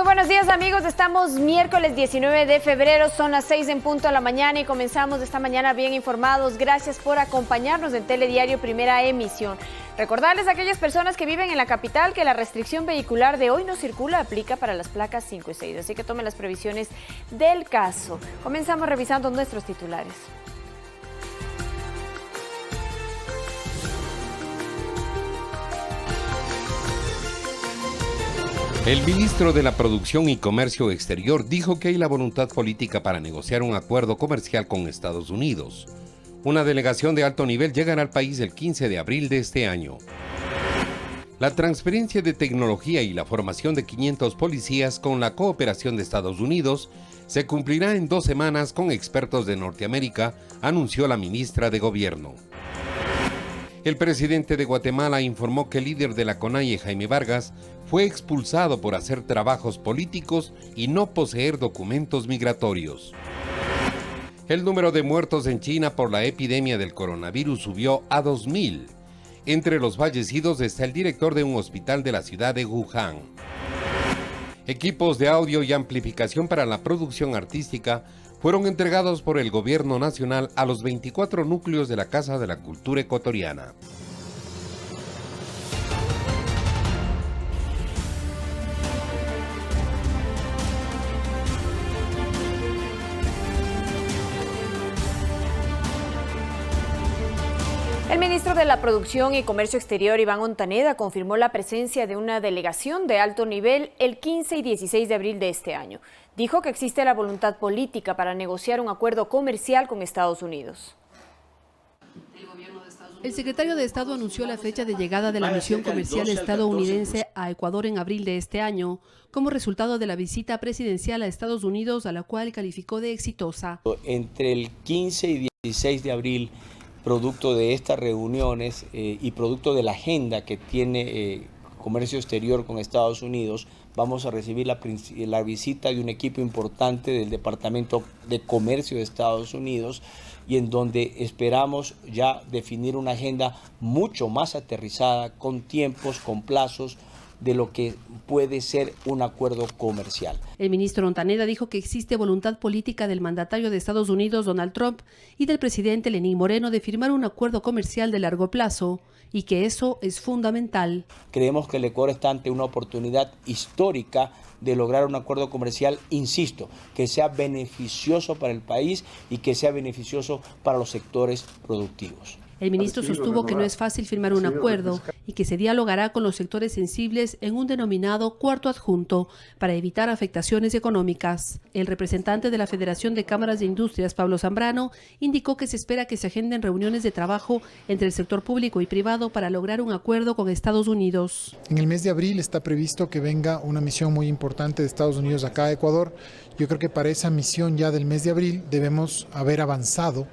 Muy buenos días amigos, estamos miércoles 19 de febrero, son las 6 en punto de la mañana y comenzamos esta mañana bien informados. Gracias por acompañarnos en Telediario Primera Emisión. Recordarles a aquellas personas que viven en la capital que la restricción vehicular de hoy no circula, aplica para las placas 5 y 6, así que tomen las previsiones del caso. Comenzamos revisando nuestros titulares. El ministro de la Producción y Comercio Exterior dijo que hay la voluntad política para negociar un acuerdo comercial con Estados Unidos. Una delegación de alto nivel llegará al país el 15 de abril de este año. La transferencia de tecnología y la formación de 500 policías con la cooperación de Estados Unidos se cumplirá en 2 semanas con expertos de Norteamérica, anunció la ministra de Gobierno. El presidente de Guatemala informó que el líder de la CONAIE, Jaime Vargas, fue expulsado por hacer trabajos políticos y no poseer documentos migratorios. El número de muertos en China por la epidemia del coronavirus subió a 2.000. Entre los fallecidos está el director de un hospital de la ciudad de Wuhan. Equipos de audio y amplificación para la producción artística fueron entregados por el Gobierno Nacional a los 24 núcleos de la Casa de la Cultura Ecuatoriana. El ministro de la Producción y Comercio Exterior, Iván Ontaneda, confirmó la presencia de una delegación de alto nivel el 15 y 16 de abril de este año. Dijo que existe la voluntad política para negociar un acuerdo comercial con Estados Unidos. El secretario de Estado anunció la fecha de llegada de la misión comercial estadounidense a Ecuador en abril de este año, como resultado de la visita presidencial a Estados Unidos, a la cual calificó de exitosa. Entre el 15 y 16 de abril, producto de estas reuniones y producto de la agenda que tiene comercio exterior con Estados Unidos, vamos a recibir la visita de un equipo importante del Departamento de Comercio de Estados Unidos, y en donde esperamos ya definir una agenda mucho más aterrizada, con tiempos, con plazos, de lo que puede ser un acuerdo comercial. El ministro Ontaneda dijo que existe voluntad política del mandatario de Estados Unidos, Donald Trump, y del presidente Lenín Moreno de firmar un acuerdo comercial de largo plazo, y que eso es fundamental. Creemos que el Ecuador está ante una oportunidad histórica de lograr un acuerdo comercial, insisto, que sea beneficioso para el país y que sea beneficioso para los sectores productivos. El ministro sostuvo que no es fácil firmar un acuerdo y que se dialogará con los sectores sensibles en un denominado cuarto adjunto para evitar afectaciones económicas. El representante de la Federación de Cámaras de Industrias, Pablo Zambrano, indicó que se espera que se agenden reuniones de trabajo entre el sector público y privado para lograr un acuerdo con Estados Unidos. En el mes de abril está previsto que venga una misión muy importante de Estados Unidos acá a Ecuador. Yo creo que para esa misión ya del mes de abril debemos haber avanzado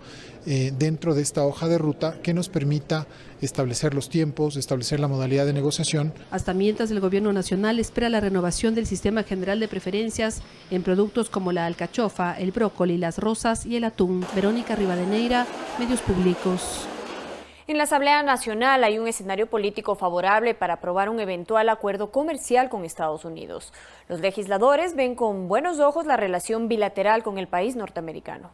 dentro de esta hoja de ruta que nos permita establecer los tiempos, establecer la modalidad de negociación. Hasta mientras, el Gobierno Nacional espera la renovación del Sistema General de Preferencias en productos como la alcachofa, el brócoli, las rosas y el atún. Verónica Rivadeneira, Medios Públicos. En la Asamblea Nacional hay un escenario político favorable para aprobar un eventual acuerdo comercial con Estados Unidos. Los legisladores ven con buenos ojos la relación bilateral con el país norteamericano.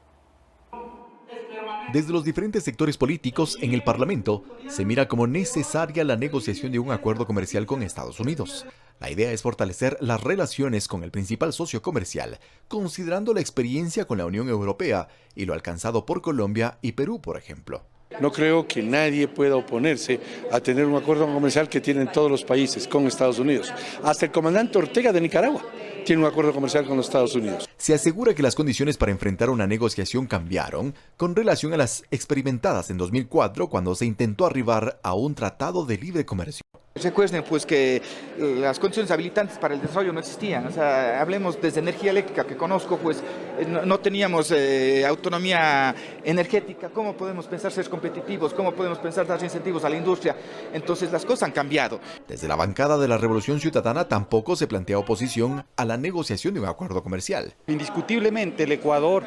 Desde los diferentes sectores políticos en el Parlamento se mira como necesaria la negociación de un acuerdo comercial con Estados Unidos. La idea es fortalecer las relaciones con el principal socio comercial, considerando la experiencia con la Unión Europea y lo alcanzado por Colombia y Perú, por ejemplo. No creo que nadie pueda oponerse a tener un acuerdo comercial que tienen todos los países con Estados Unidos. Hasta el comandante Ortega de Nicaragua tiene un acuerdo comercial con los Estados Unidos. Se asegura que las condiciones para enfrentar una negociación cambiaron con relación a las experimentadas en 2004, cuando se intentó arribar a un tratado de libre comercio. Recuerden pues que las condiciones habilitantes para el desarrollo no existían. O sea, hablemos desde energía eléctrica, que conozco, pues no teníamos autonomía energética. ¿Cómo podemos pensar ser competitivos? ¿Cómo podemos pensar dar incentivos a la industria? Entonces las cosas han cambiado. Desde la bancada de la Revolución Ciudadana tampoco se plantea oposición a la negociación de un acuerdo comercial. Indiscutiblemente el Ecuador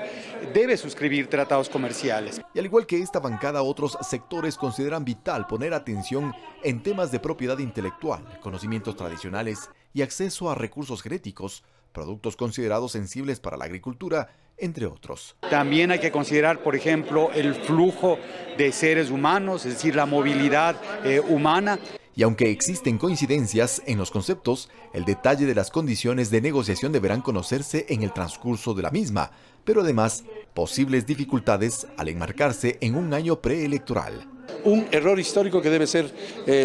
debe suscribir tratados comerciales. Y al igual que esta bancada, otros sectores consideran vital poner atención en temas de propiedad intelectual, conocimientos tradicionales y acceso a recursos genéticos, productos considerados sensibles para la agricultura, entre otros. También hay que considerar, por ejemplo, el flujo de seres humanos, es decir, la movilidad humana. Y aunque existen coincidencias en los conceptos, el detalle de las condiciones de negociación deberán conocerse en el transcurso de la misma, pero además posibles dificultades al enmarcarse en un año preelectoral. Un error histórico que debe ser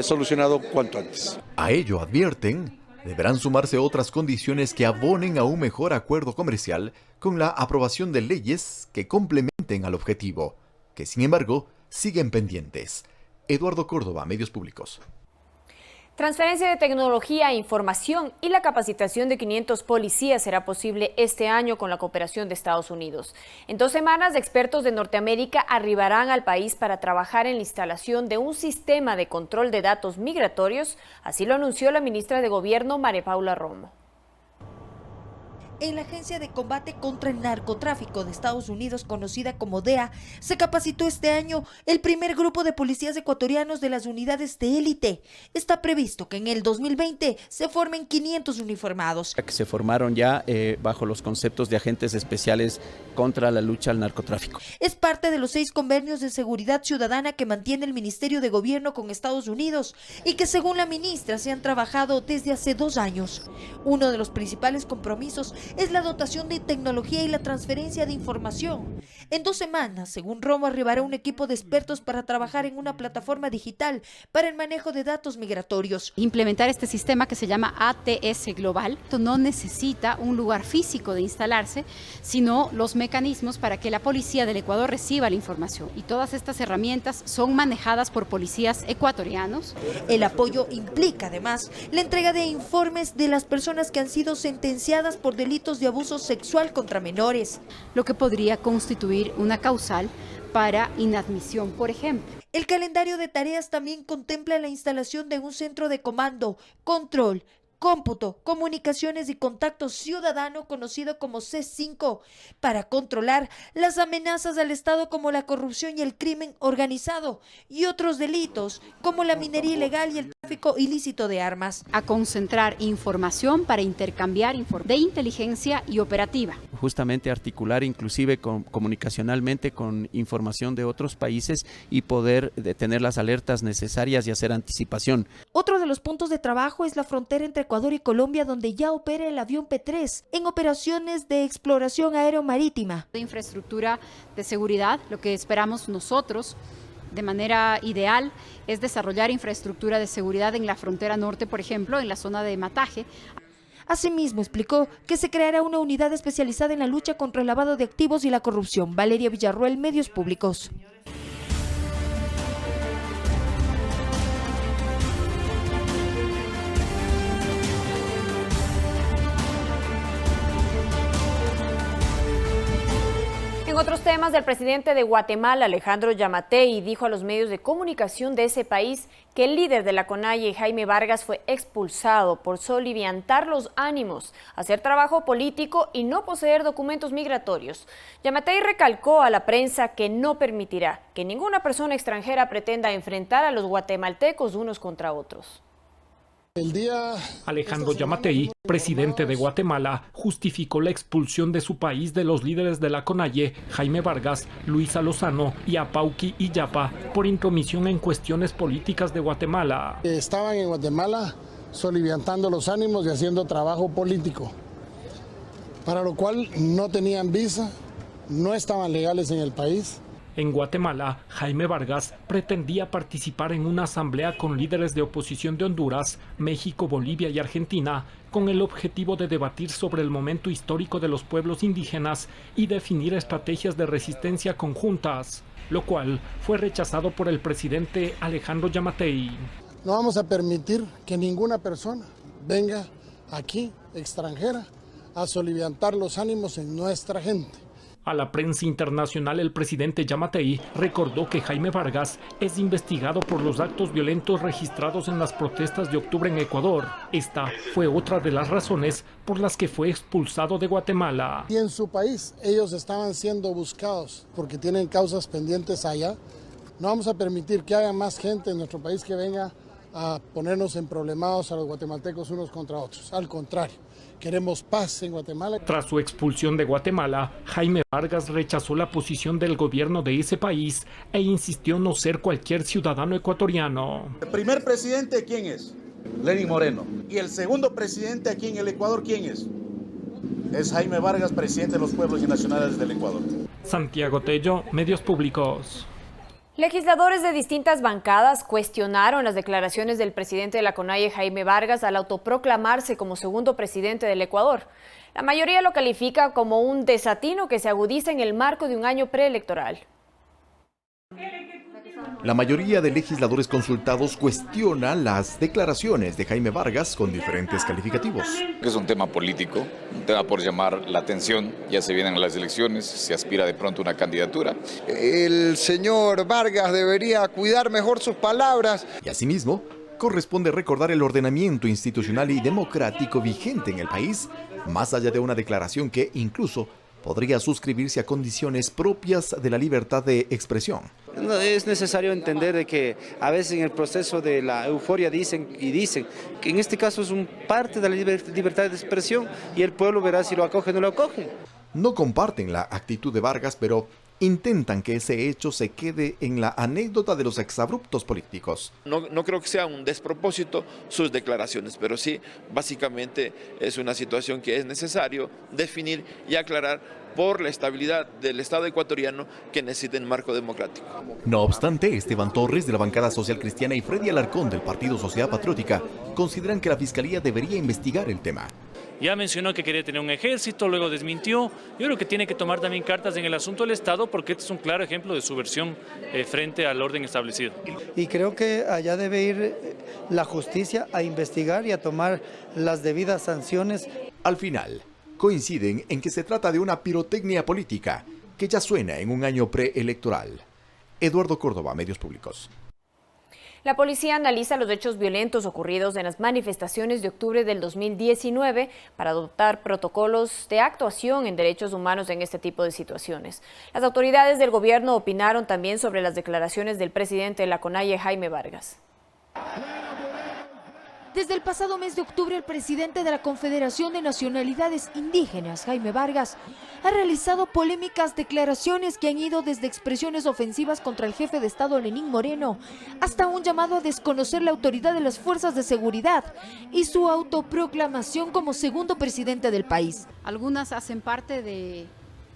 solucionado cuanto antes. A ello advierten, deberán sumarse otras condiciones que abonen a un mejor acuerdo comercial con la aprobación de leyes que complementen al objetivo, que sin embargo siguen pendientes. Eduardo Córdoba, Medios Públicos. Transferencia de tecnología e información y la capacitación de 500 policías será posible este año con la cooperación de Estados Unidos. En 2 semanas, expertos de Norteamérica arribarán al país para trabajar en la instalación de un sistema de control de datos migratorios, así lo anunció la ministra de Gobierno, María Paula Romo. En la Agencia de Combate contra el Narcotráfico de Estados Unidos, conocida como DEA, se capacitó este año el primer grupo de policías ecuatorianos de las unidades de élite. Está previsto que en el 2020 se formen 500 uniformados. Que se formaron ya bajo los conceptos de agentes especiales contra la lucha al narcotráfico. Es parte de los 6 convenios de seguridad ciudadana que mantiene el Ministerio de Gobierno con Estados Unidos y que, según la ministra, se han trabajado desde hace 2 años. Uno de los principales compromisos es la dotación de tecnología y la transferencia de información. En 2 semanas, según Romo, arribará un equipo de expertos para trabajar en una plataforma digital para el manejo de datos migratorios. Implementar este sistema que se llama ATS Global, esto no necesita un lugar físico de instalarse, sino los mecanismos para que la policía del Ecuador reciba la información. Y todas estas herramientas son manejadas por policías ecuatorianos. El apoyo implica, además, la entrega de informes de las personas que han sido sentenciadas por delitos de abuso sexual contra menores, lo que podría constituir una causal para inadmisión, por ejemplo. El calendario de tareas también contempla la instalación de un centro de comando, control, cómputo, comunicaciones y contacto ciudadano conocido como C5 para controlar las amenazas al Estado como la corrupción y el crimen organizado y otros delitos como la minería ilegal y el tráfico ilícito de armas. A concentrar información para intercambiar de inteligencia y operativa. Justamente articular inclusive comunicacionalmente con información de otros países y poder tener las alertas necesarias y hacer anticipación. Otro de los puntos de trabajo es la frontera entre Ecuador y Colombia, donde ya opera el avión P3 en operaciones de exploración aeromarítima. De infraestructura de seguridad, lo que esperamos nosotros de manera ideal es desarrollar infraestructura de seguridad en la frontera norte, por ejemplo, en la zona de Mataje. Asimismo, explicó que se creará una unidad especializada en la lucha contra el lavado de activos y la corrupción. Valeria Villarroel, Medios Públicos. En otros temas, el presidente de Guatemala, Alejandro Yamatei, dijo a los medios de comunicación de ese país que el líder de la CONAIE, Jaime Vargas, fue expulsado por soliviantar los ánimos, hacer trabajo político y no poseer documentos migratorios. Yamatei recalcó a la prensa que no permitirá que ninguna persona extranjera pretenda enfrentar a los guatemaltecos unos contra otros. Alejandro Yamatei, presidente de Guatemala, justificó la expulsión de su país de los líderes de la CONAIE, Jaime Vargas, Luisa Lozano y Apauqui Illapa, por intromisión en cuestiones políticas de Guatemala. Estaban en Guatemala soliviantando los ánimos y haciendo trabajo político, para lo cual no tenían visa, no estaban legales en el país. En Guatemala, Jaime Vargas pretendía participar en una asamblea con líderes de oposición de Honduras, México, Bolivia y Argentina, con el objetivo de debatir sobre el momento histórico de los pueblos indígenas y definir estrategias de resistencia conjuntas, lo cual fue rechazado por el presidente Alejandro Yamatei. No vamos a permitir que ninguna persona venga aquí, extranjera, a soliviantar los ánimos en nuestra gente. A la prensa internacional, el presidente Yamatei recordó que Jaime Vargas es investigado por los actos violentos registrados en las protestas de octubre en Ecuador. Esta fue otra de las razones por las que fue expulsado de Guatemala. Y en su país ellos estaban siendo buscados porque tienen causas pendientes allá. No vamos a permitir que haya más gente en nuestro país que venga a ponernos emproblemados a los guatemaltecos unos contra otros. Al contrario, queremos paz en Guatemala. Tras su expulsión de Guatemala, Jaime Vargas rechazó la posición del gobierno de ese país e insistió no ser cualquier ciudadano ecuatoriano. ¿El primer presidente quién es? Lenín Moreno. ¿Y el segundo presidente aquí en el Ecuador quién es? Es Jaime Vargas, presidente de los pueblos y nacionales del Ecuador. Santiago Tello, Medios Públicos. Legisladores de distintas bancadas cuestionaron las declaraciones del presidente de la CONAIE, Jaime Vargas, al autoproclamarse como segundo presidente del Ecuador. La mayoría lo califica como un desatino que se agudiza en el marco de un año preelectoral. La mayoría de legisladores consultados cuestiona las declaraciones de Jaime Vargas con diferentes calificativos. Es un tema político, un tema por llamar la atención. Ya se vienen las elecciones, se aspira de pronto a una candidatura. El señor Vargas debería cuidar mejor sus palabras. Y asimismo, corresponde recordar el ordenamiento institucional y democrático vigente en el país, más allá de una declaración que incluso podría suscribirse a condiciones propias de la libertad de expresión. Es necesario entender de que a veces en el proceso de la euforia dicen que en este caso es un parte de la libertad de expresión y el pueblo verá si lo acoge o no lo acoge. No comparten la actitud de Vargas, pero intentan que ese hecho se quede en la anécdota de los exabruptos políticos. No creo que sea un despropósito sus declaraciones, pero sí, básicamente es una situación que es necesario definir y aclarar por la estabilidad del Estado ecuatoriano que necesita un marco democrático. No obstante, Esteban Torres de la bancada social cristiana y Freddy Alarcón del Partido Sociedad Patriótica consideran que la Fiscalía debería investigar el tema. Ya mencionó que quería tener un ejército, luego desmintió. Yo creo que tiene que tomar también cartas en el asunto del Estado porque este es un claro ejemplo de subversión frente al orden establecido. Y creo que allá debe ir la justicia a investigar y a tomar las debidas sanciones. Al final, coinciden en que se trata de una pirotecnia política que ya suena en un año preelectoral. Eduardo Córdoba, Medios Públicos. La policía analiza los hechos violentos ocurridos en las manifestaciones de octubre del 2019 para adoptar protocolos de actuación en derechos humanos en este tipo de situaciones. Las autoridades del gobierno opinaron también sobre las declaraciones del presidente de la CONAIE, Jaime Vargas. Desde el pasado mes de octubre, el presidente de la Confederación de Nacionalidades Indígenas, Jaime Vargas, ha realizado polémicas declaraciones que han ido desde expresiones ofensivas contra el jefe de Estado, Lenín Moreno, hasta un llamado a desconocer la autoridad de las fuerzas de seguridad y su autoproclamación como segundo presidente del país. Algunas hacen parte de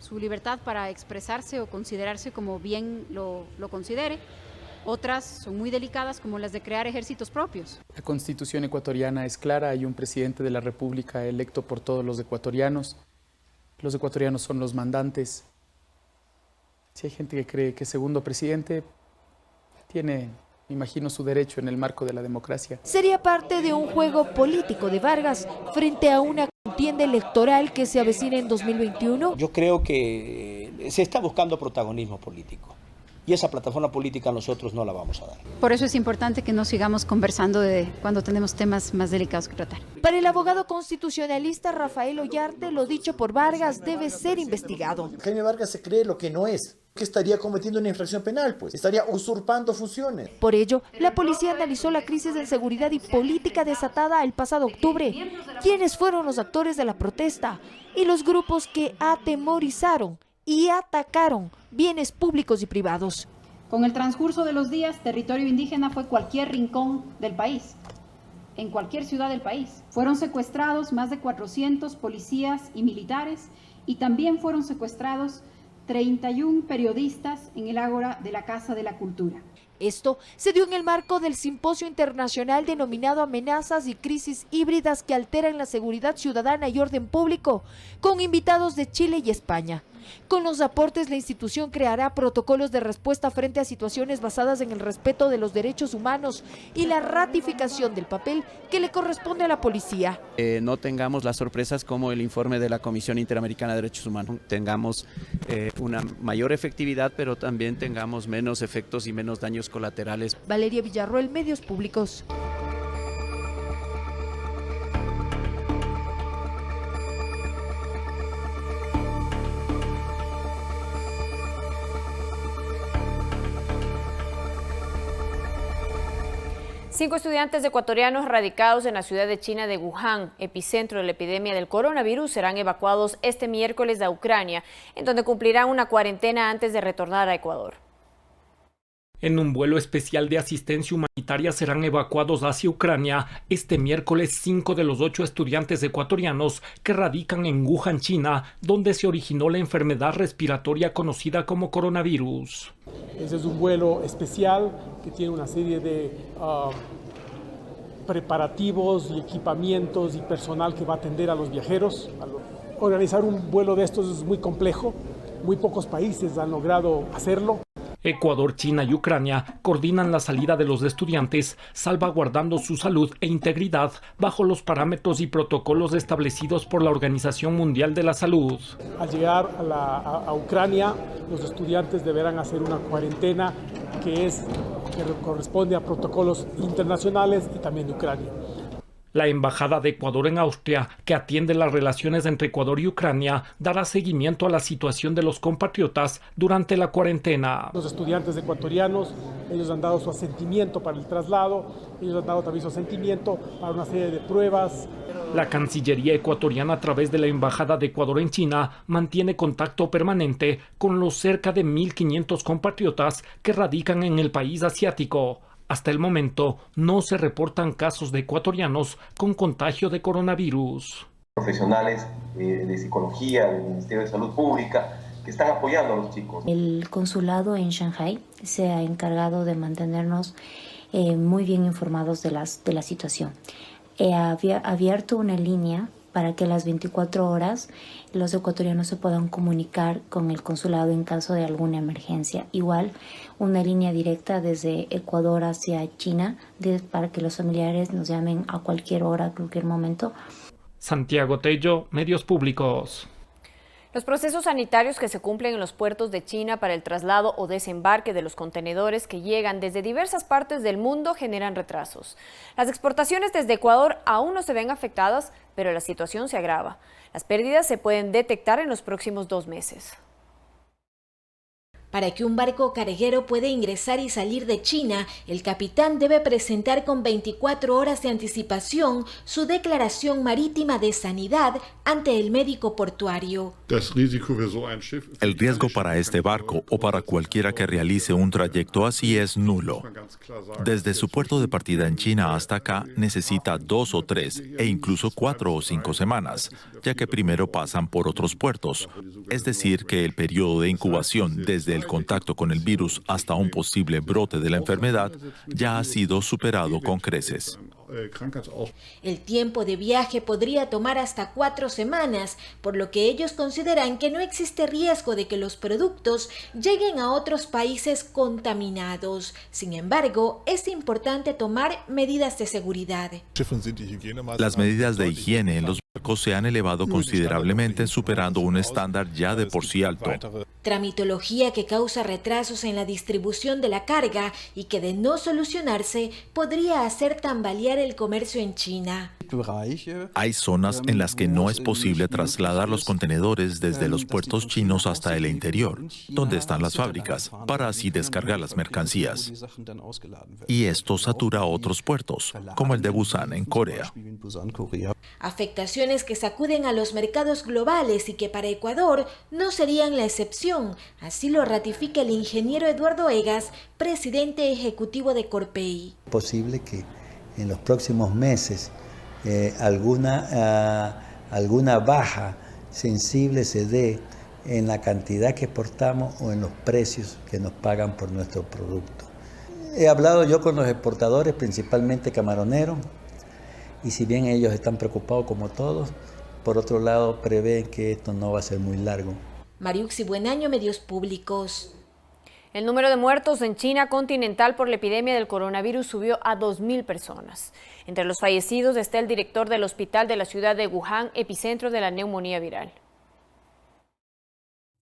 su libertad para expresarse o considerarse como bien lo considere. Otras son muy delicadas, como las de crear ejércitos propios. La Constitución ecuatoriana es clara, hay un presidente de la República electo por todos los ecuatorianos. Los ecuatorianos son los mandantes. Si hay gente que cree que segundo presidente tiene, me imagino, su derecho en el marco de la democracia. Sería parte de un juego político de Vargas frente a una contienda electoral que se avecina en 2021. Yo creo que se está buscando protagonismo político. Y esa plataforma política nosotros no la vamos a dar. Por eso es importante que no sigamos conversando de cuando tenemos temas más delicados que tratar. Para el abogado constitucionalista Rafael Ollarte, lo dicho por Vargas debe ser investigado. Jaime Vargas se cree lo que no es, que estaría cometiendo una infracción penal, pues estaría usurpando funciones. Por ello, la policía analizó la crisis de seguridad y política desatada el pasado octubre, quiénes fueron los actores de la protesta y los grupos que atemorizaron y atacaron bienes públicos y privados. Con el transcurso de los días, territorio indígena fue cualquier rincón del país, en cualquier ciudad del país. Fueron secuestrados más de 400 policías y militares y también fueron secuestrados 31 periodistas en el ágora de la Casa de la Cultura. Esto se dio en el marco del simposio internacional denominado Amenazas y Crisis Híbridas que alteran la seguridad ciudadana y orden público, con invitados de Chile y España. Con los aportes, la institución creará protocolos de respuesta frente a situaciones basadas en el respeto de los derechos humanos y la ratificación del papel que le corresponde a la policía. No tengamos las sorpresas como el informe de la Comisión Interamericana de Derechos Humanos. Tengamos una mayor efectividad, pero también tengamos menos efectos y menos daños colaterales. Valeria Villarroel, Medios Públicos. 5 estudiantes ecuatorianos radicados en la ciudad de China de Wuhan, epicentro de la epidemia del coronavirus, serán evacuados este miércoles a Ucrania, en donde cumplirán una cuarentena antes de retornar a Ecuador. En un vuelo especial de asistencia humanitaria serán evacuados hacia Ucrania este miércoles 5 de los 8 estudiantes ecuatorianos que radican en Wuhan, China, donde se originó la enfermedad respiratoria conocida como coronavirus. Ese es un vuelo especial que tiene una serie de preparativos y equipamientos y personal que va a atender a los viajeros. Organizar un vuelo de estos es muy complejo, muy pocos países han logrado hacerlo. Ecuador, China y Ucrania coordinan la salida de los estudiantes, salvaguardando su salud e integridad bajo los parámetros y protocolos establecidos por la Organización Mundial de la Salud. Al llegar a Ucrania, los estudiantes deberán hacer una cuarentena que corresponde a protocolos internacionales y también de Ucrania. La Embajada de Ecuador en Austria, que atiende las relaciones entre Ecuador y Ucrania, dará seguimiento a la situación de los compatriotas durante la cuarentena. Los estudiantes ecuatorianos, ellos han dado su asentimiento para el traslado, ellos han dado también su asentimiento para una serie de pruebas. La Cancillería ecuatoriana, a través de la Embajada de Ecuador en China, mantiene contacto permanente con los cerca de 1.500 compatriotas que radican en el país asiático. Hasta el momento no se reportan casos de ecuatorianos con contagio de coronavirus. Profesionales de psicología, del Ministerio de Salud Pública, que están apoyando a los chicos. El consulado en Shanghái se ha encargado de mantenernos muy bien informados de la situación. He abierto una línea para que a las 24 horas los ecuatorianos se puedan comunicar con el consulado en caso de alguna emergencia. Igual, una línea directa desde Ecuador hacia China para que los familiares nos llamen a cualquier hora, a cualquier momento. Santiago Tello, Medios Públicos. Los procesos sanitarios que se cumplen en los puertos de China para el traslado o desembarque de los contenedores que llegan desde diversas partes del mundo generan retrasos. Las exportaciones desde Ecuador aún no se ven afectadas, pero la situación se agrava. Las pérdidas se pueden detectar en los próximos 2 meses. Para que un barco carguero pueda ingresar y salir de China, el capitán debe presentar con 24 horas de anticipación su declaración marítima de sanidad ante el médico portuario. El riesgo para este barco o para cualquiera que realice un trayecto así es nulo. Desde su puerto de partida en China hasta acá necesita 2 o 3 e incluso 4 o 5 semanas, ya que primero pasan por otros puertos. Es decir, que el periodo de incubación desde el contacto con el virus hasta un posible brote de la enfermedad ya ha sido superado con creces. El tiempo de viaje podría tomar hasta 4 semanas, por lo que ellos consideran que no existe riesgo de que los productos lleguen a otros países contaminados. Sin embargo, es importante tomar medidas de seguridad. Las medidas de higiene en los barcos se han elevado considerablemente, superando un estándar ya de por sí alto. Tramitología que causa retrasos en la distribución de la carga y que, de no solucionarse, podría hacer tambalear el comercio en China. Hay zonas en las que no es posible trasladar los contenedores desde los puertos chinos hasta el interior, donde están las fábricas, para así descargar las mercancías. Y esto satura otros puertos, como el de Busan en Corea. Afectaciones que sacuden a los mercados globales y que para Ecuador no serían la excepción. Así lo ratifica el ingeniero Eduardo Egas, presidente ejecutivo de Corpey. Es posible que en los próximos meses alguna baja sensible se dé en la cantidad que exportamos o en los precios que nos pagan por nuestro producto. He hablado yo con los exportadores, principalmente camaroneros, y si bien ellos están preocupados como todos, por otro lado prevén que esto no va a ser muy largo. Mariuxi Buenaño, Medios Públicos. El número de muertos en China continental por la epidemia del coronavirus subió a 2.000 personas. Entre los fallecidos está el director del hospital de la ciudad de Wuhan, epicentro de la neumonía viral.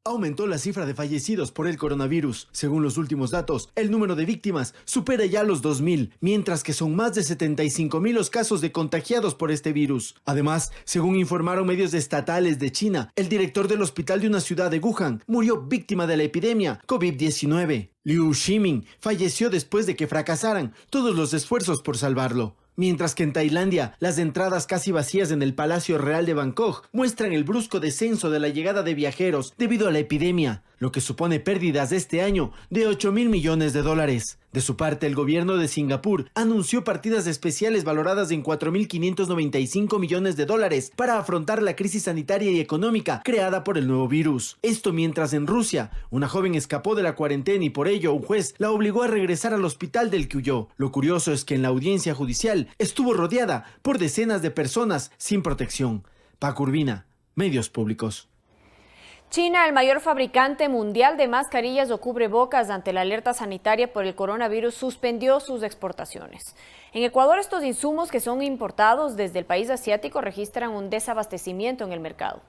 aumentó la cifra de fallecidos por el coronavirus. Según los últimos datos, el número de víctimas supera ya los 2.000, mientras que son más de 75.000 los casos de contagiados por este virus. Además, según informaron medios estatales de China, el director del hospital de una ciudad de Wuhan murió víctima de la epidemia COVID-19. Liu Ximin falleció después de que fracasaran todos los esfuerzos por salvarlo. Mientras que en Tailandia, las entradas casi vacías en el Palacio Real de Bangkok muestran el brusco descenso de la llegada de viajeros debido a la epidemia, lo que supone pérdidas este año de $8.000 millones. De su parte, el gobierno de Singapur anunció partidas especiales valoradas en $4.595 millones para afrontar la crisis sanitaria y económica creada por el nuevo virus. Esto mientras en Rusia, una joven escapó de la cuarentena y por ello un juez la obligó a regresar al hospital del que huyó. Lo curioso es que en la audiencia judicial estuvo rodeada por decenas de personas sin protección. Paco Urbina, Medios Públicos. China, el mayor fabricante mundial de mascarillas o cubrebocas ante la alerta sanitaria por el coronavirus, suspendió sus exportaciones. En Ecuador, estos insumos que son importados desde el país asiático registran un desabastecimiento en el mercado.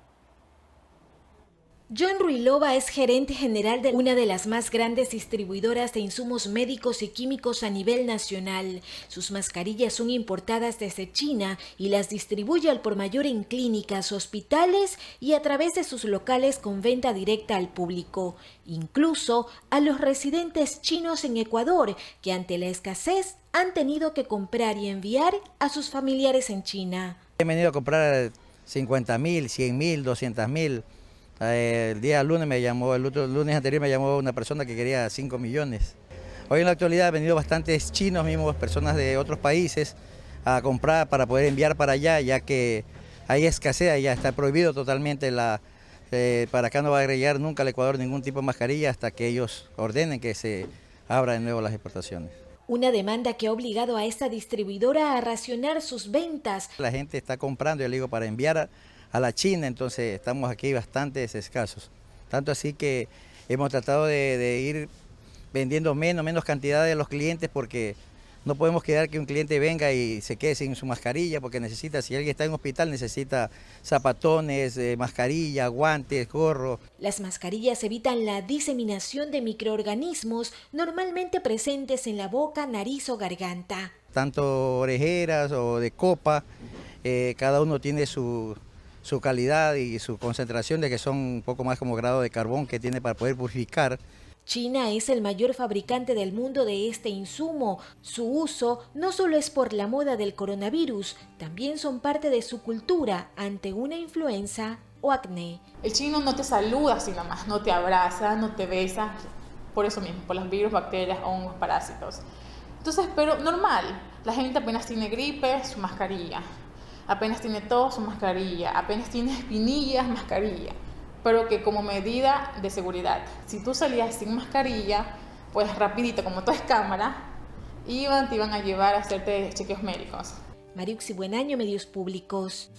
John Ruilova es gerente general de una de las más grandes distribuidoras de insumos médicos y químicos a nivel nacional. Sus mascarillas son importadas desde China y las distribuye al por mayor en clínicas, hospitales y a través de sus locales con venta directa al público, incluso a los residentes chinos en Ecuador, que ante la escasez han tenido que comprar y enviar a sus familiares en China. He venido a comprar 50.000, 100.000, 200.000. El día lunes el otro lunes anterior me llamó una persona que quería 5 millones. Hoy en la actualidad han venido bastantes chinos mismos, personas de otros países, a comprar para poder enviar para allá, ya que hay escasez, ya está prohibido totalmente para acá no va a llegar nunca al Ecuador ningún tipo de mascarilla hasta que ellos ordenen que se abran de nuevo las exportaciones. Una demanda que ha obligado a esta distribuidora a racionar sus ventas. La gente está comprando, yo le digo, para enviar a la China, entonces estamos aquí bastante escasos. Tanto así que hemos tratado de ir vendiendo menos cantidad de los clientes porque no podemos quedar que un cliente venga y se quede sin su mascarilla porque necesita, si alguien está en hospital, necesita zapatones, mascarilla, guantes, gorro. Las mascarillas evitan la diseminación de microorganismos normalmente presentes en la boca, nariz o garganta. Tanto orejeras o de copa, cada uno tiene su calidad y su concentración de que son un poco más como grado de carbón que tiene para poder purificar. China es el mayor fabricante del mundo de este insumo. Su uso no solo es por la moda del coronavirus, también son parte de su cultura ante una influenza o acné. El chino no te saluda así nomás, no te abraza, no te besa, por eso mismo, por los virus, bacterias, hongos, parásitos. Entonces, pero normal, la gente apenas tiene gripe, su mascarilla. Apenas tiene tos, mascarilla, apenas tiene espinillas, mascarilla, pero que como medida de seguridad. Si tú salías sin mascarilla, pues rapidito, como todo es cámara, te iban a llevar a hacerte chequeos médicos. Mariuxi Buenaño, Medios Públicos.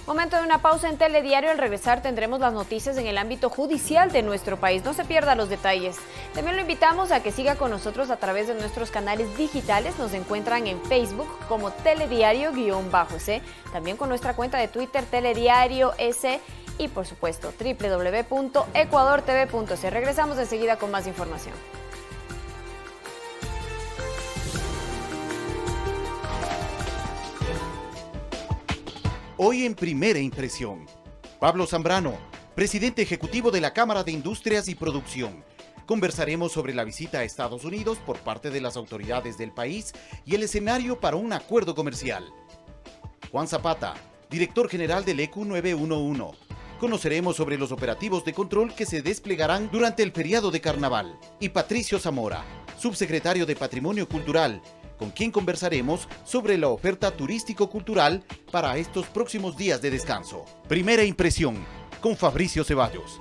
Momento de una pausa en Telediario. Al regresar tendremos las noticias en el ámbito judicial de nuestro país. No se pierda los detalles. También lo invitamos a que siga con nosotros a través de nuestros canales digitales. Nos encuentran en Facebook como Telediario-S, también con nuestra cuenta de Twitter Telediario S y por supuesto www.ecuadortv.c. Regresamos enseguida con más información. Hoy en Primera Impresión, Pablo Zambrano, presidente ejecutivo de la Cámara de Industrias y Producción. Conversaremos sobre la visita a Estados Unidos por parte de las autoridades del país y el escenario para un acuerdo comercial. Juan Zapata, director general del ECU 911. Conoceremos sobre los operativos de control que se desplegarán durante el feriado de Carnaval. Y Patricio Zamora, subsecretario de Patrimonio Cultural, con quien conversaremos sobre la oferta turístico-cultural para estos próximos días de descanso. Primera Impresión, con Fabricio Ceballos.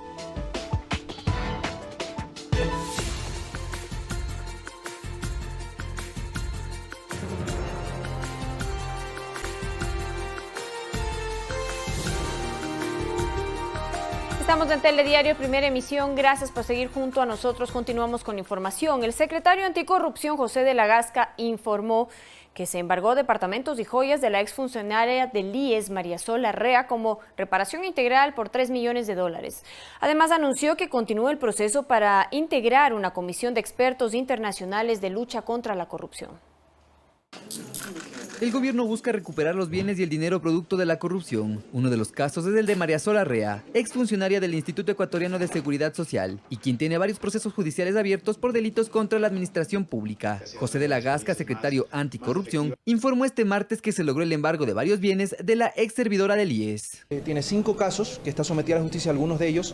Estamos en Telediario, Primera Emisión. Gracias por seguir junto a nosotros. Continuamos con información. El secretario anticorrupción, José de la Gasca, informó que se embargó departamentos y joyas de la exfuncionaria del IES, María Sol Larrea, como reparación integral por $3 millones. Además, anunció que continúa el proceso para integrar una comisión de expertos internacionales de lucha contra la corrupción. El gobierno busca recuperar los bienes y el dinero producto de la corrupción. Uno de los casos es el de María Sol Larrea, exfuncionaria del Instituto Ecuatoriano de Seguridad Social, y quien tiene varios procesos judiciales abiertos por delitos contra la administración pública. José de la Gasca, secretario anticorrupción, informó este martes que se logró el embargo de varios bienes de la ex servidora del IES. Tiene 5 casos que está sometida a la justicia, algunos de ellos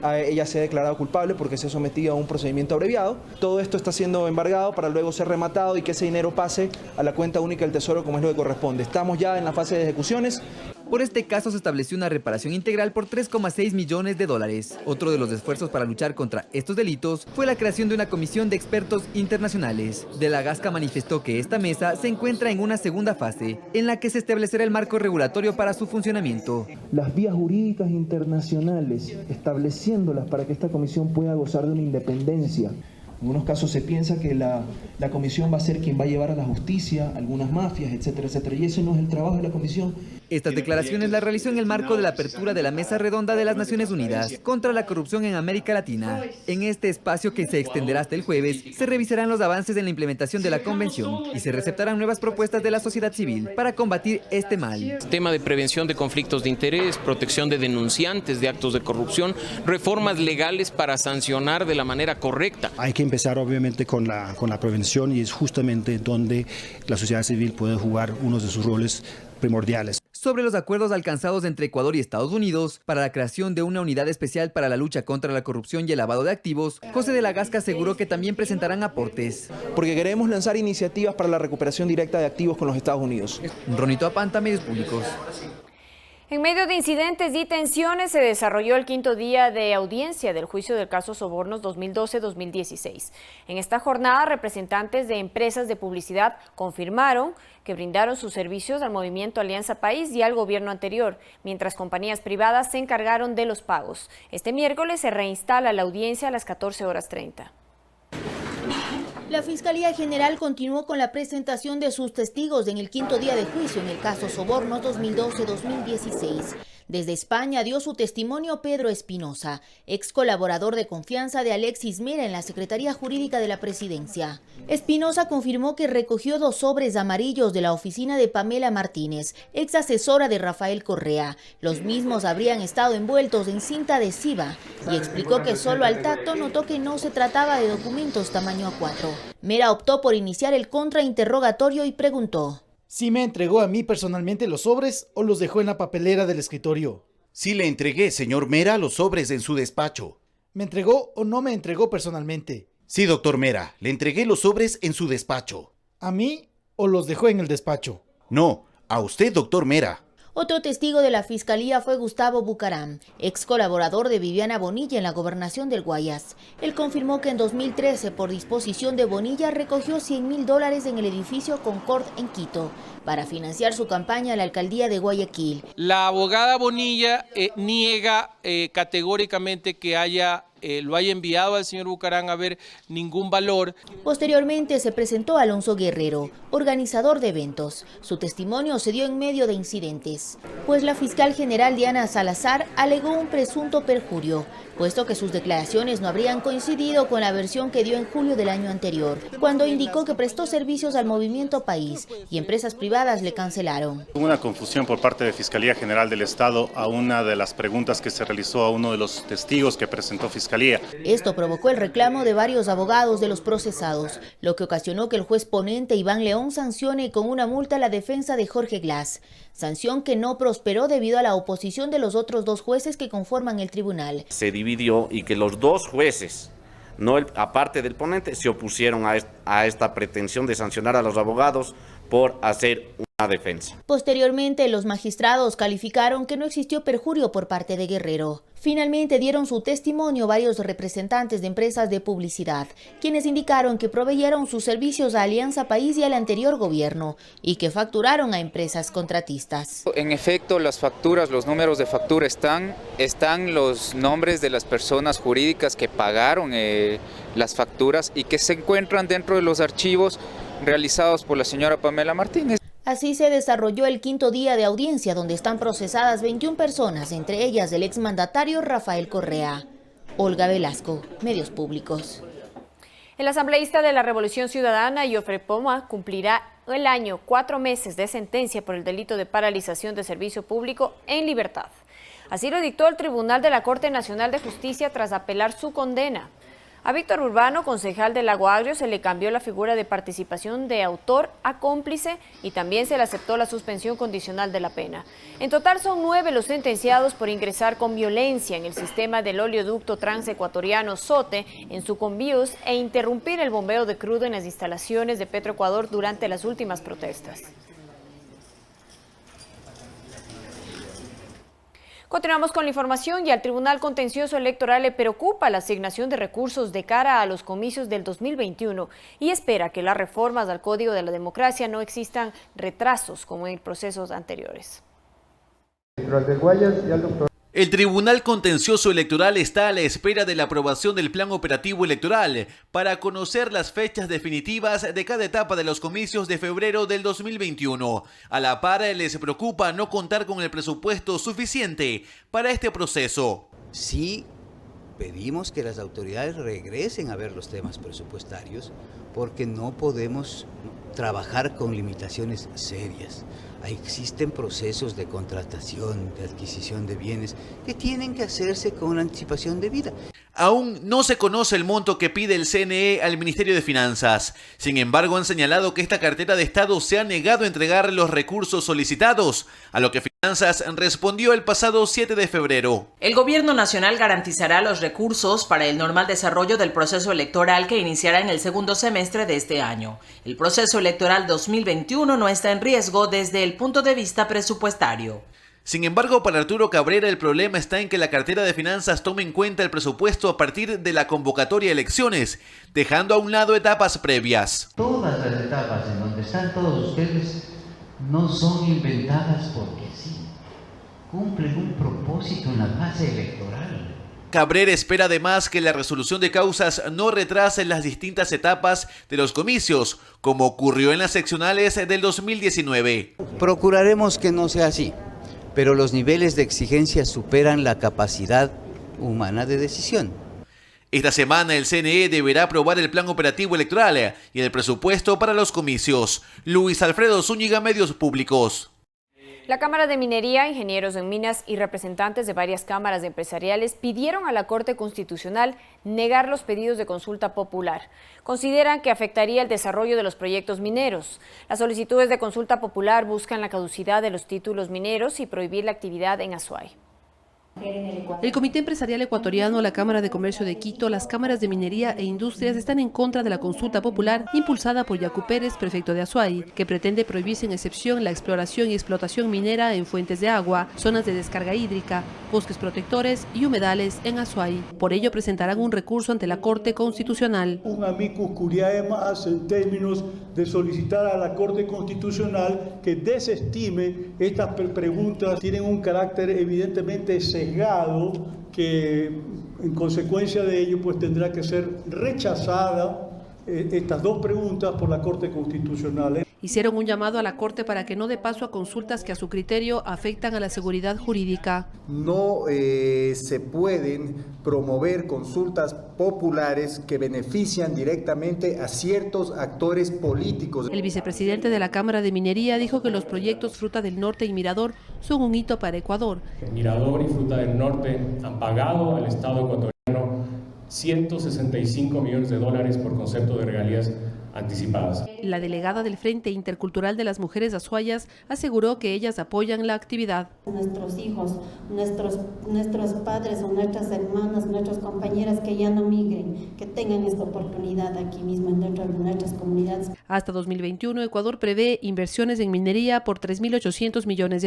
ella se ha declarado culpable porque se ha sometido a un procedimiento abreviado. Todo esto está siendo embargado para luego ser rematado y que ese dinero pase a la cuenta única del Tesoro como es lo que corresponde. Estamos ya en la fase de ejecuciones. Por este caso se estableció una reparación integral por $3,6 millones. Otro de los esfuerzos para luchar contra estos delitos fue la creación de una comisión de expertos internacionales. De la Gasca manifestó que esta mesa se encuentra en una segunda fase, en la que se establecerá el marco regulatorio para su funcionamiento. Las vías jurídicas internacionales, estableciéndolas para que esta comisión pueda gozar de una independencia. En algunos casos se piensa que la comisión va a ser quien va a llevar a la justicia algunas mafias, etcétera, etcétera. Y ese no es el trabajo de la comisión. Estas declaraciones las realizó en el marco de la apertura de la Mesa Redonda de las Naciones Unidas contra la corrupción en América Latina. En este espacio, que se extenderá hasta el jueves, se revisarán los avances en la implementación de la convención y se receptarán nuevas propuestas de la sociedad civil para combatir este mal. Tema de prevención de conflictos de interés, protección de denunciantes de actos de corrupción, reformas legales para sancionar de la manera correcta. Hay que empezar obviamente con la prevención, y es justamente donde la sociedad civil puede jugar uno de sus roles primordiales. Sobre los acuerdos alcanzados entre Ecuador y Estados Unidos para la creación de una unidad especial para la lucha contra la corrupción y el lavado de activos, José de la Gasca aseguró que también presentarán aportes. Porque queremos lanzar iniciativas para la recuperación directa de activos con los Estados Unidos. Ronito Apanta, Medios Públicos. En medio de incidentes y tensiones se desarrolló el 5º día de audiencia del juicio del caso Sobornos 2012-2016. En esta jornada, representantes de empresas de publicidad confirmaron que brindaron sus servicios al movimiento Alianza País y al gobierno anterior, mientras compañías privadas se encargaron de los pagos. Este miércoles se reinstala la audiencia a las 14:30. La Fiscalía General continuó con la presentación de sus testigos en el 5º día de juicio en el caso Sobornos 2012-2016. Desde España dio su testimonio Pedro Espinosa, ex colaborador de confianza de Alexis Mera en la Secretaría Jurídica de la Presidencia. Espinosa confirmó que recogió 2 sobres amarillos de la oficina de Pamela Martínez, ex asesora de Rafael Correa. Los mismos habrían estado envueltos en cinta adhesiva y explicó que solo al tacto notó que no se trataba de documentos tamaño A4. Mera optó por iniciar el contrainterrogatorio y preguntó: ¿Sí me entregó a mí personalmente los sobres o los dejó en la papelera del escritorio? Sí le entregué, señor Mera, los sobres en su despacho. ¿Me entregó o no me entregó personalmente? Sí, doctor Mera, le entregué los sobres en su despacho. ¿A mí o los dejó en el despacho? No, a usted, doctor Mera. Otro testigo de la Fiscalía fue Gustavo Bucaram, ex colaborador de Viviana Bonilla en la gobernación del Guayas. Él confirmó que en 2013, por disposición de Bonilla, recogió $100.000 en el edificio Concord en Quito para financiar su campaña a la alcaldía de Guayaquil. La abogada Bonilla niega categóricamente que lo haya enviado al señor Bucaram a ver ningún valor. Posteriormente se presentó Alonso Guerrero, organizador de eventos. Su testimonio se dio en medio de incidentes, pues la fiscal general Diana Salazar alegó un presunto perjurio, puesto que sus declaraciones no habrían coincidido con la versión que dio en julio del año anterior, cuando indicó que prestó servicios al Movimiento País y empresas privadas le cancelaron. Hubo una confusión por parte de Fiscalía General del Estado a una de las preguntas que se realizó a uno de los testigos que presentó Fiscalía. Esto provocó el reclamo de varios abogados de los procesados, lo que ocasionó que el juez ponente Iván León sancione con una multa a la defensa de Jorge Glass, sanción que no prosperó debido a la oposición de los otros 2 jueces que conforman el tribunal. Se dividió y que los 2 jueces, aparte del ponente, se opusieron a esta pretensión de sancionar a los abogados por hacer una defensa. Posteriormente, los magistrados calificaron que no existió perjurio por parte de Guerrero. Finalmente dieron su testimonio varios representantes de empresas de publicidad, quienes indicaron que proveyeron sus servicios a Alianza País y al anterior gobierno y que facturaron a empresas contratistas. En efecto, las facturas, los números de factura están los nombres de las personas jurídicas que pagaron las facturas y que se encuentran dentro de los archivos realizados por la señora Pamela Martínez. Así se desarrolló el quinto día de audiencia, donde están procesadas 21 personas, entre ellas el exmandatario Rafael Correa. Olga Velasco, Medios Públicos. El asambleísta de la Revolución Ciudadana, Jofre Poma, cumplirá el año 4 meses de sentencia por el delito de paralización de servicio público en libertad. Así lo dictó el Tribunal de la Corte Nacional de Justicia tras apelar su condena. A Víctor Urbano, concejal del Lago Agrio, se le cambió la figura de participación de autor a cómplice y también se le aceptó la suspensión condicional de la pena. En total son 9 los sentenciados por ingresar con violencia en el sistema del oleoducto transecuatoriano SOTE en Sucumbíos e interrumpir el bombeo de crudo en las instalaciones de Petroecuador durante las últimas protestas. Continuamos con la información y al Tribunal Contencioso Electoral le preocupa la asignación de recursos de cara a los comicios del 2021 y espera que las reformas al Código de la Democracia no existan retrasos como en procesos anteriores. El Tribunal Contencioso Electoral está a la espera de la aprobación del Plan Operativo Electoral para conocer las fechas definitivas de cada etapa de los comicios de febrero del 2021. A la par, les preocupa no contar con el presupuesto suficiente para este proceso. Sí, pedimos que las autoridades regresen a ver los temas presupuestarios porque no podemos trabajar con limitaciones serias. Existen procesos de contratación, de adquisición de bienes que tienen que hacerse con anticipación debida. Aún no se conoce el monto que pide el CNE al Ministerio de Finanzas. Sin embargo, han señalado que esta cartera de Estado se ha negado a entregar los recursos solicitados, a lo que Finanzas respondió el pasado 7 de febrero. El Gobierno Nacional garantizará los recursos para el normal desarrollo del proceso electoral que iniciará en el segundo semestre de este año. El proceso electoral 2021 no está en riesgo desde el punto de vista presupuestario. Sin embargo, para Arturo Cabrera el problema está en que la cartera de finanzas tome en cuenta el presupuesto a partir de la convocatoria de elecciones, dejando a un lado etapas previas. Todas las etapas en donde están todos ustedes no son inventadas porque sí, cumplen un propósito en la fase electoral. Cabrera espera además que la resolución de causas no retrase las distintas etapas de los comicios, como ocurrió en las seccionales del 2019. Procuraremos que no sea así, pero los niveles de exigencia superan la capacidad humana de decisión. Esta semana el CNE deberá aprobar el plan operativo electoral y el presupuesto para los comicios. Luis Alfredo Zúñiga, Medios Públicos. La Cámara de Minería, ingenieros en minas y representantes de varias cámaras empresariales pidieron a la Corte Constitucional negar los pedidos de consulta popular. Consideran que afectaría el desarrollo de los proyectos mineros. Las solicitudes de consulta popular buscan la caducidad de los títulos mineros y prohibir la actividad en Azuay. El Comité Empresarial Ecuatoriano, la Cámara de Comercio de Quito, las cámaras de minería e industrias están en contra de la consulta popular impulsada por Yacu Pérez, prefecto de Azuay, que pretende prohibir sin excepción la exploración y explotación minera en fuentes de agua, zonas de descarga hídrica, bosques protectores y humedales en Azuay. Por ello presentarán un recurso ante la Corte Constitucional. Un amicus curiae más en términos de solicitar a la Corte Constitucional que desestime estas preguntas. Tienen un carácter evidentemente sesgado que en consecuencia de ello pues tendrá que ser rechazada estas dos preguntas por la Corte Constitucional. Hicieron un llamado a la Corte para que no dé paso a consultas que a su criterio afectan a la seguridad jurídica. No se pueden promover consultas populares que benefician directamente a ciertos actores políticos. El vicepresidente de la Cámara de Minería dijo que los proyectos Fruta del Norte y Mirador son un hito para Ecuador. Mirador y Fruta del Norte han pagado al Estado ecuatoriano $165 millones por concepto de regalías anticipadas. La delegada del Frente Intercultural de las Mujeres Azuayas aseguró que ellas apoyan la actividad. Nuestros hijos, nuestros padres o nuestras hermanas, nuestras compañeras que ya no migren, que tengan esta oportunidad aquí mismo dentro de nuestras comunidades. Hasta 2021, Ecuador prevé inversiones en minería por $3.800 millones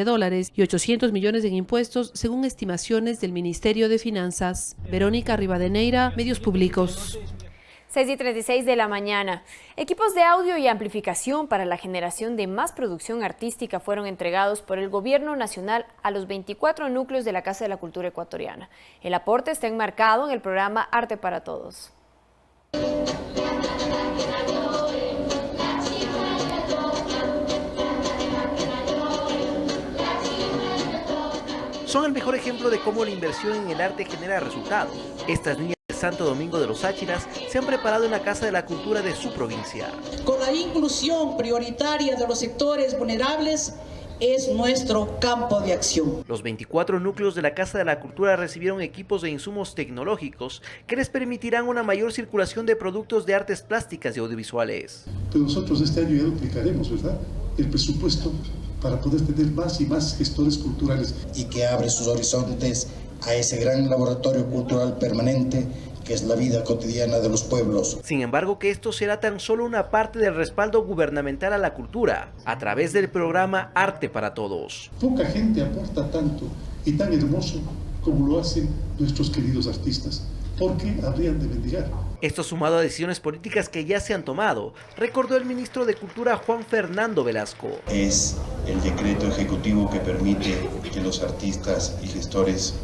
y 800 millones en impuestos, según estimaciones del Ministerio de Finanzas. Verónica Rivadeneira, Medios Públicos. 6:36 de la mañana. Equipos de audio y amplificación para la generación de más producción artística fueron entregados por el Gobierno Nacional a los 24 núcleos de la Casa de la Cultura Ecuatoriana. El aporte está enmarcado en el programa Arte para Todos. son el mejor ejemplo de cómo la inversión en el arte genera resultados. Estas niñas de Santo Domingo de los Áchiras se han preparado en la Casa de la Cultura de su provincia. Con la inclusión prioritaria de los sectores vulnerables, es nuestro campo de acción. Los 24 núcleos de la Casa de la Cultura recibieron equipos de insumos tecnológicos que les permitirán una mayor circulación de productos de artes plásticas y audiovisuales. Pero nosotros este año ya duplicaremos, ¿verdad?, el presupuesto para poder tener más y más gestores culturales. Y que abre sus horizontes a ese gran laboratorio cultural permanente que es la vida cotidiana de los pueblos. Sin embargo, que esto será tan solo una parte del respaldo gubernamental a la cultura, a través del programa Arte para Todos. Poca gente aporta tanto y tan hermoso como lo hacen nuestros queridos artistas. ¿Por qué habrían de mendigar? Esto sumado a decisiones políticas que ya se han tomado, recordó el ministro de Cultura Juan Fernando Velasco. Es el decreto ejecutivo que permite que los artistas y gestores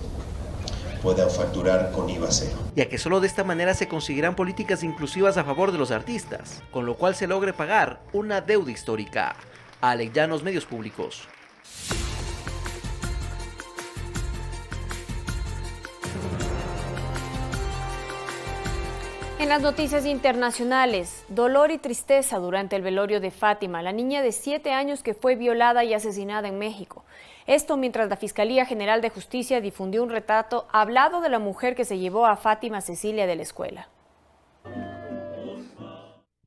puedan facturar con IVA cero. Ya que solo de esta manera se conseguirán políticas inclusivas a favor de los artistas, con lo cual se logre pagar una deuda histórica. Alex Llanos, Medios Públicos. En las noticias internacionales, dolor y tristeza durante el velorio de Fátima, la niña de 7 años que fue violada y asesinada en México. Esto mientras la Fiscalía General de Justicia difundió un retrato hablado de la mujer que se llevó a Fátima Cecilia de la escuela.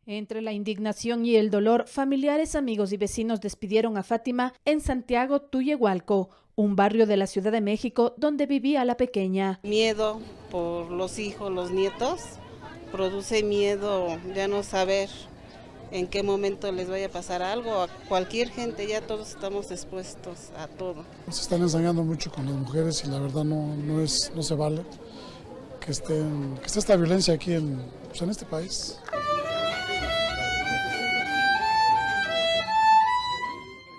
Entre la indignación y el dolor, familiares, amigos y vecinos despidieron a Fátima en Santiago Tuyehualco, un barrio de la Ciudad de México donde vivía la pequeña. Miedo por los hijos, los nietos. Produce miedo ya no saber en qué momento les vaya a pasar algo, a cualquier gente, ya todos estamos expuestos a todo. Se están ensañando mucho con las mujeres y la verdad no se vale que esté esta violencia aquí en este país.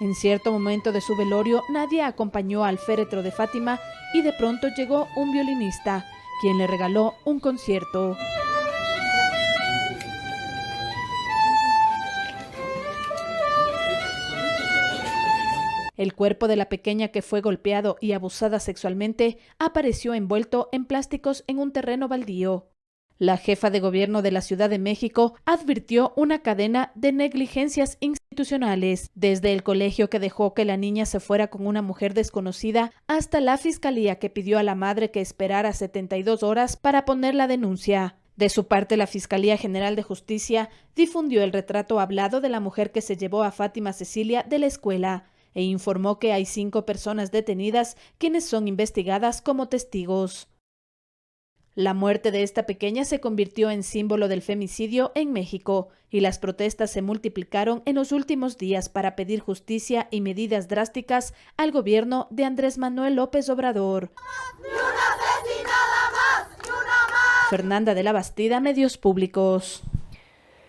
En cierto momento de su velorio, nadie acompañó al féretro de Fátima y de pronto llegó un violinista, quien le regaló un concierto. El cuerpo de la pequeña que fue golpeado y abusada sexualmente apareció envuelto en plásticos en un terreno baldío. La jefa de gobierno de la Ciudad de México advirtió una cadena de negligencias institucionales, desde el colegio que dejó que la niña se fuera con una mujer desconocida hasta la fiscalía que pidió a la madre que esperara 72 horas para poner la denuncia. De su parte, la Fiscalía General de Justicia difundió el retrato hablado de la mujer que se llevó a Fátima Cecilia de la escuela e informó que hay 5 personas detenidas quienes son investigadas como testigos. La muerte de esta pequeña se convirtió en símbolo del femicidio en México y las protestas se multiplicaron en los últimos días para pedir justicia y medidas drásticas al gobierno de Andrés Manuel López Obrador. Fernanda de la Bastida, Medios Públicos.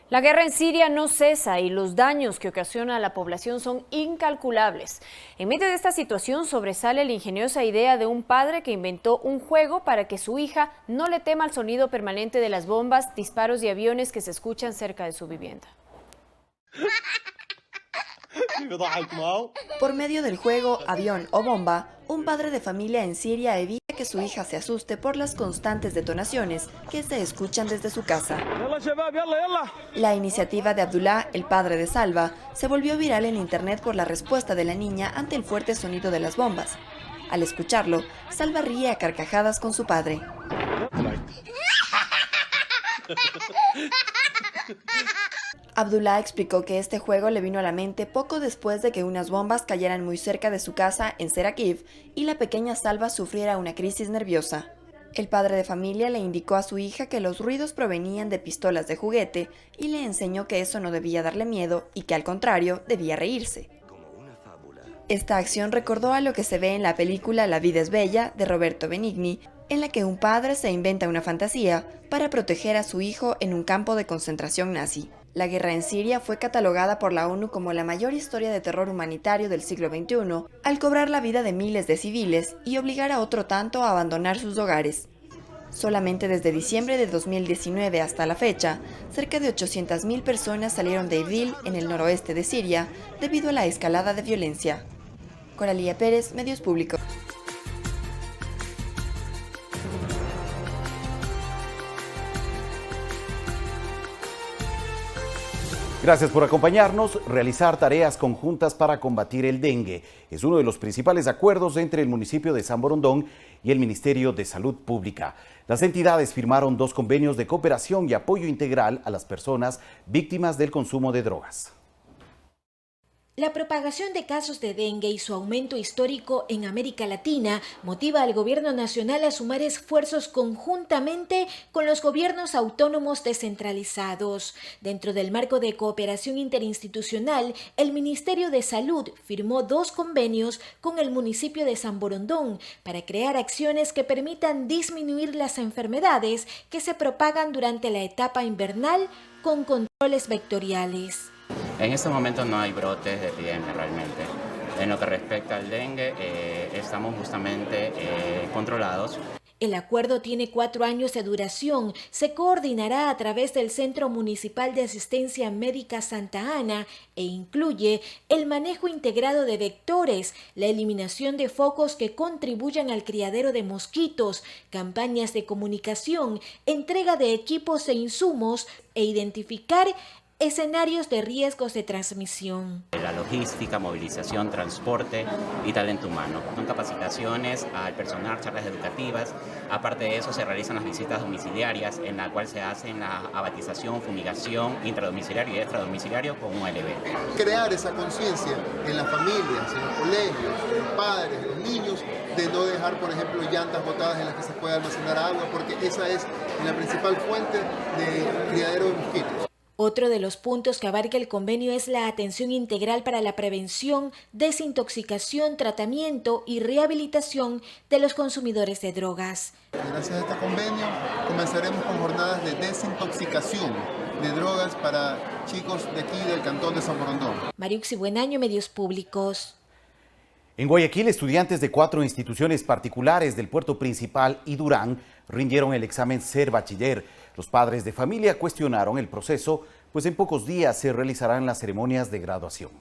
La guerra en Siria no cesa y los daños que ocasiona a la población son incalculables. En medio de esta situación sobresale la ingeniosa idea de un padre que inventó un juego para que su hija no le tema al sonido permanente de las bombas, disparos y aviones que se escuchan cerca de su vivienda. Por medio del juego Avión o Bomba, un padre de familia en Siria evita que su hija se asuste por las constantes detonaciones que se escuchan desde su casa. La iniciativa de Abdullah, el padre de Salva, se volvió viral en internet por la respuesta de la niña ante el fuerte sonido de las bombas. Al escucharlo, Salva ríe a carcajadas con su padre. Abdullah explicó que este juego le vino a la mente poco después de que unas bombas cayeran muy cerca de su casa en Serakiv y la pequeña Salva sufriera una crisis nerviosa. El padre de familia le indicó a su hija que los ruidos provenían de pistolas de juguete y le enseñó que eso no debía darle miedo y que al contrario debía reírse. Esta acción recordó a lo que se ve en la película La vida es bella de Roberto Benigni, en la que un padre se inventa una fantasía para proteger a su hijo en un campo de concentración nazi. La guerra en Siria fue catalogada por la ONU como la mayor historia de terror humanitario del siglo XXI, al cobrar la vida de miles de civiles y obligar a otro tanto a abandonar sus hogares. Solamente desde diciembre de 2019 hasta la fecha, cerca de 800.000 personas salieron de Idlib, en el noroeste de Siria, debido a la escalada de violencia. Coralía Pérez, Medios Públicos. Gracias por acompañarnos. Realizar tareas conjuntas para combatir el dengue es uno de los principales acuerdos entre el municipio de San Borondón y el Ministerio de Salud Pública. Las entidades firmaron 2 convenios de cooperación y apoyo integral a las personas víctimas del consumo de drogas. La propagación de casos de dengue y su aumento histórico en América Latina motiva al gobierno nacional a sumar esfuerzos conjuntamente con los gobiernos autónomos descentralizados. Dentro del marco de cooperación interinstitucional, el Ministerio de Salud firmó 2 convenios con el municipio de San Borondón para crear acciones que permitan disminuir las enfermedades que se propagan durante la etapa invernal con controles vectoriales. En este momento no hay brotes de epidemia realmente. En lo que respecta al dengue, estamos justamente controlados. El acuerdo tiene 4 años de duración. Se coordinará a través del Centro Municipal de Asistencia Médica Santa Ana e incluye el manejo integrado de vectores, la eliminación de focos que contribuyan al criadero de mosquitos, campañas de comunicación, entrega de equipos e insumos e identificar escenarios de riesgos de transmisión. La logística, movilización, transporte y talento humano. Son capacitaciones al personal, charlas educativas. Aparte de eso se realizan las visitas domiciliarias en la cual se hacen la abatización, fumigación intradomiciliario y extradomiciliario con un LB. Crear esa conciencia en las familias, en los colegios, en los padres, en los niños, de no dejar, por ejemplo, llantas botadas en las que se puede almacenar agua, porque esa es la principal fuente de criadero de mosquitos. Otro de los puntos que abarca el convenio es la atención integral para la prevención, desintoxicación, tratamiento y rehabilitación de los consumidores de drogas. Gracias a este convenio comenzaremos con jornadas de desintoxicación de drogas para chicos de aquí del cantón de San Borondón. Mariuxi Buenaño, Medios Públicos. En Guayaquil, estudiantes de 4 instituciones particulares del puerto principal y Durán rindieron el examen Ser Bachiller. Los padres de familia cuestionaron el proceso, pues en pocos días se realizarán las ceremonias de graduación.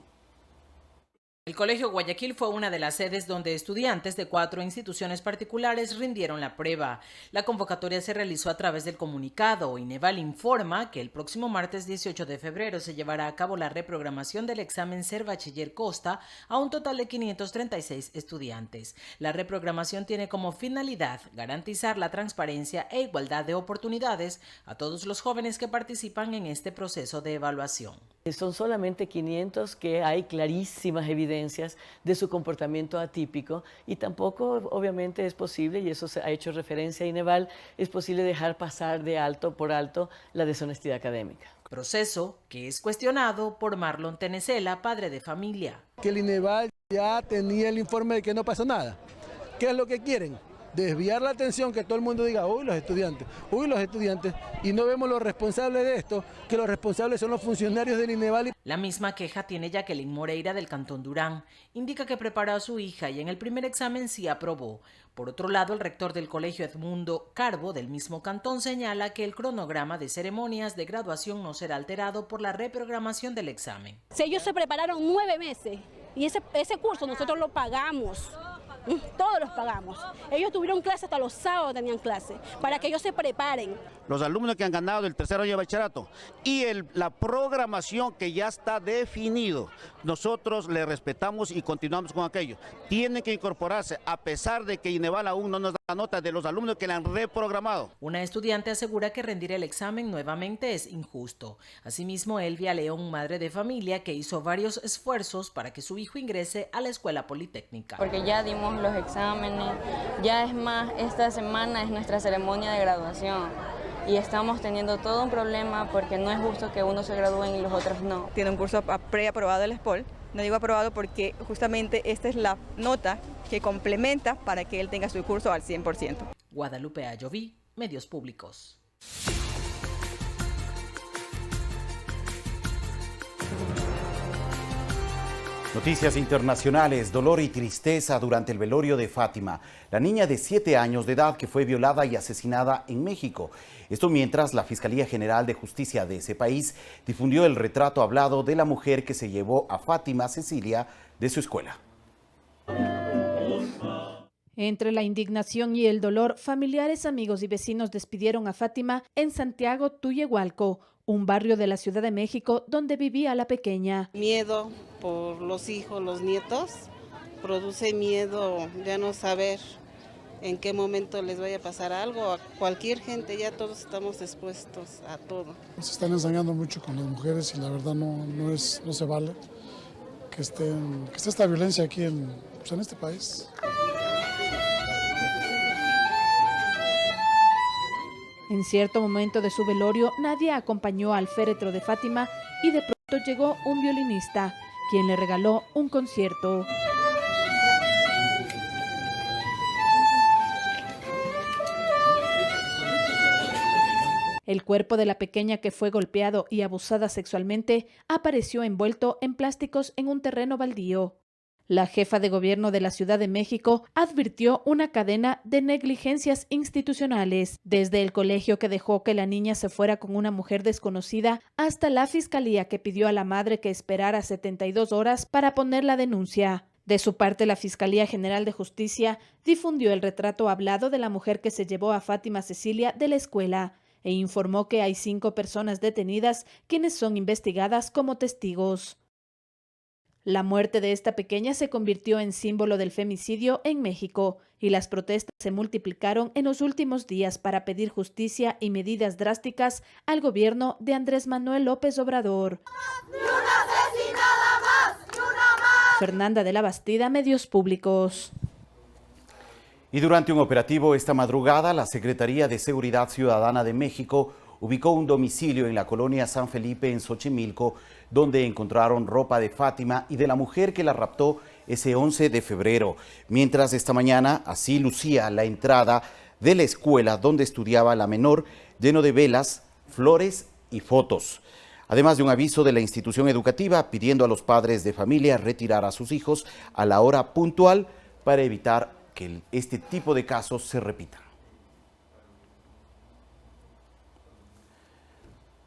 El Colegio Guayaquil fue una de las sedes donde estudiantes de 4 instituciones particulares rindieron la prueba. La convocatoria se realizó a través del comunicado. Ineval informa que el próximo martes 18 de febrero se llevará a cabo la reprogramación del examen Ser Bachiller Costa a un total de 536 estudiantes. La reprogramación tiene como finalidad garantizar la transparencia e igualdad de oportunidades a todos los jóvenes que participan en este proceso de evaluación. Son solamente 500 que hay clarísimas evidencias de su comportamiento atípico y tampoco obviamente es posible, y eso se ha hecho referencia a Ineval, es posible dejar pasar de alto por alto la deshonestidad académica. Proceso que es cuestionado por Marlon Tenecela, padre de familia. Que el Ineval ya tenía el informe de que no pasó nada. ¿Qué es lo que quieren? Desviar la atención, que todo el mundo diga, uy, los estudiantes, y no vemos los responsables de esto, que los responsables son los funcionarios del Ineval. La misma queja tiene Jacqueline Moreira del Cantón Durán. Indica que preparó a su hija y en el primer examen sí aprobó. Por otro lado, el rector del colegio Edmundo Carbo del mismo cantón señala que el cronograma de ceremonias de graduación no será alterado por la reprogramación del examen. Si ellos se prepararon 9 meses y ese curso nosotros lo pagamos. Todos los pagamos. Ellos tuvieron clase hasta los sábados, tenían clase, para que ellos se preparen. Los alumnos que han ganado del tercer año de bachillerato y la programación que ya está definido, nosotros le respetamos y continuamos con aquello. Tienen que incorporarse, a pesar de que Ineval aún no nos da nota de los alumnos que le han reprogramado. Una estudiante asegura que rendir el examen nuevamente es injusto. Asimismo, Elvia León, madre de familia, que hizo varios esfuerzos para que su hijo ingrese a la escuela politécnica. Porque ya dimos los exámenes, ya es más, esta semana es nuestra ceremonia de graduación y estamos teniendo todo un problema porque no es justo que unos se gradúen y los otros no. Tiene un curso preaprobado del SPOL, no digo aprobado porque justamente esta es la nota que complementa para que él tenga su curso al 100%. Guadalupe Ayoví, Medios Públicos. Noticias internacionales, dolor y tristeza durante el velorio de Fátima, la niña de 7 años de edad que fue violada y asesinada en México. Esto mientras la Fiscalía General de Justicia de ese país difundió el retrato hablado de la mujer que se llevó a Fátima Cecilia de su escuela. Entre la indignación y el dolor, familiares, amigos y vecinos despidieron a Fátima en Santiago Tuyehualco, un barrio de la Ciudad de México donde vivía la pequeña. Miedo por los hijos, los nietos, produce miedo ya no saber en qué momento les vaya a pasar algo. A cualquier gente, ya todos estamos expuestos a todo. Se están ensañando mucho con las mujeres y la verdad no se vale que esté esta violencia aquí en este país. En cierto momento de su velorio, nadie acompañó al féretro de Fátima y de pronto llegó un violinista, quien le regaló un concierto. El cuerpo de la pequeña que fue golpeado y abusada sexualmente apareció envuelto en plásticos en un terreno baldío. La jefa de gobierno de la Ciudad de México advirtió una cadena de negligencias institucionales, desde el colegio que dejó que la niña se fuera con una mujer desconocida hasta la fiscalía que pidió a la madre que esperara 72 horas para poner la denuncia. De su parte, la Fiscalía General de Justicia difundió el retrato hablado de la mujer que se llevó a Fátima Cecilia de la escuela e informó que hay 5 personas detenidas quienes son investigadas como testigos. La muerte de esta pequeña se convirtió en símbolo del femicidio en México y las protestas se multiplicaron en los últimos días para pedir justicia y medidas drásticas al gobierno de Andrés Manuel López Obrador. ¡Ni una asesinada más! ¡Ni una más! Fernanda de la Bastida, Medios Públicos. Y durante un operativo esta madrugada, la Secretaría de Seguridad Ciudadana de México ubicó un domicilio en la colonia San Felipe en Xochimilco, donde encontraron ropa de Fátima y de la mujer que la raptó ese 11 de febrero. Mientras esta mañana así lucía la entrada de la escuela donde estudiaba la menor, lleno de velas, flores y fotos. Además de un aviso de la institución educativa pidiendo a los padres de familia retirar a sus hijos a la hora puntual para evitar que este tipo de casos se repitan.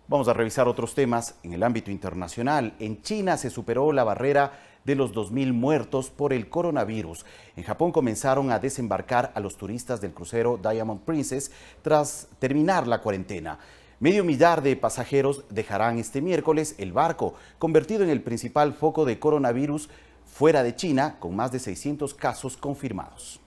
Vamos a revisar otros temas en el ámbito internacional. En China se superó la barrera de los 2.000 muertos por el coronavirus. En Japón comenzaron a desembarcar a los turistas del crucero Diamond Princess tras terminar la cuarentena. 500,000 de pasajeros dejarán este miércoles el barco, convertido en el principal foco de coronavirus fuera de China, con más de 600 casos confirmados.